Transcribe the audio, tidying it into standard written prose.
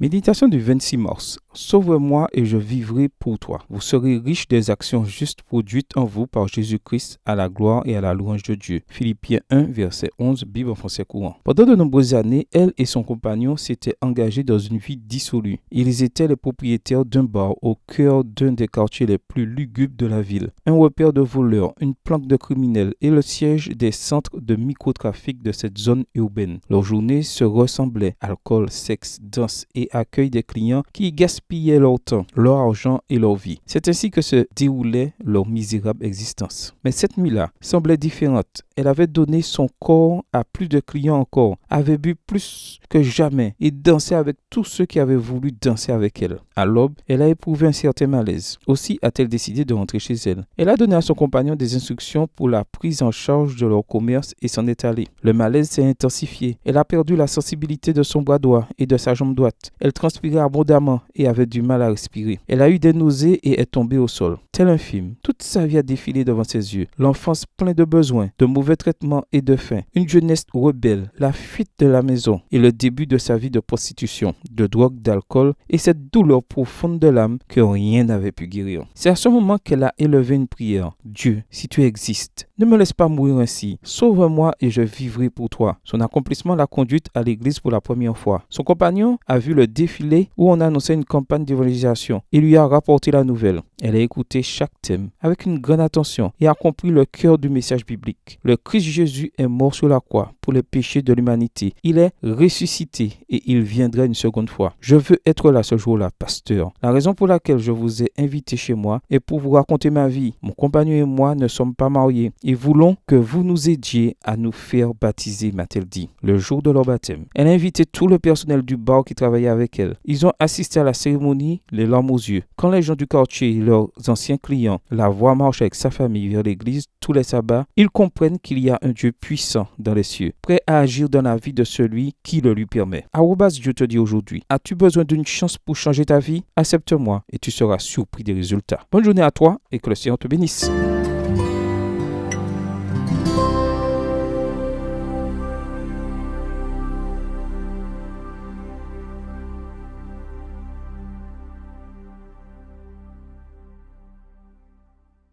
Méditation du 26 mars. Sauve-moi et je vivrai pour toi. Vous serez riche des actions justes produites en vous par Jésus-Christ à la gloire et à la louange de Dieu. Philippiens 1, verset 11, Bible en français courant. Pendant de nombreuses années, elle et son compagnon s'étaient engagés dans une vie dissolue. Ils étaient les propriétaires d'un bar au cœur d'un des quartiers les plus lugubres de la ville. Un repère de voleurs, une planque de criminels et le siège des centres de microtrafic de cette zone urbaine. Leurs journées se ressemblaient. Alcool, sexe, danse et accueil des clients qui gaspillaient leur temps, leur argent et leur vie. C'est ainsi que se déroulait leur misérable existence. Mais cette nuit-là semblait différente. Elle avait donné son corps à plus de clients encore, avait bu plus que jamais et dansé avec tous ceux qui avaient voulu danser avec elle. À l'aube, elle a éprouvé un certain malaise. Aussi a-t-elle décidé de rentrer chez elle. Elle a donné à son compagnon des instructions pour la prise en charge de leur commerce et s'en est allée. Le malaise s'est intensifié. Elle a perdu la sensibilité de son bras droit et de sa jambe droite. Elle transpirait abondamment et avait du mal à respirer. Elle a eu des nausées et est tombée au sol. Tel un film, toute sa vie a défilé devant ses yeux. L'enfance pleine de besoins, de mauvais traitements et de faim. Une jeunesse rebelle, la fuite de la maison et le début de sa vie de prostitution, de drogue, d'alcool et cette douleur profonde de l'âme que rien n'avait pu guérir. C'est à ce moment qu'elle a élevé une prière. Dieu, si tu existes, ne me laisse pas mourir ainsi. Sauve-moi et je vivrai pour toi. Son accomplissement l'a conduite à l'église pour la première fois. Son compagnon a vu le défilé où on annonçait une campagne d'évangélisation et lui a rapporté la nouvelle. Elle a écouté chaque thème avec une grande attention et a compris le cœur du message biblique. Le Christ Jésus est mort sur la croix pour les péchés de l'humanité. Il est ressuscité et il viendra une seconde fois. Je veux être là ce jour-là, pasteur. La raison pour laquelle je vous ai invité chez moi est pour vous raconter ma vie. Mon compagnon et moi ne sommes pas mariés et voulons que vous nous aidiez à nous faire baptiser, m'a-t-elle dit, le jour de leur baptême. Elle a invité tout le personnel du bar qui travaillait avec elle. Ils ont assisté à la cérémonie, les larmes aux yeux. Quand les gens du quartier et leurs anciens clients la voient marcher avec sa famille vers l'église tous les sabbats, ils comprennent qu'il y a un Dieu puissant dans les cieux, prêt à agir dans la vie de celui qui le lui permet. Dieu te dit aujourd'hui, as-tu besoin d'une chance pour changer ta vie? Accepte-moi et tu seras surpris des résultats. Bonne journée à toi et que le Seigneur te bénisse.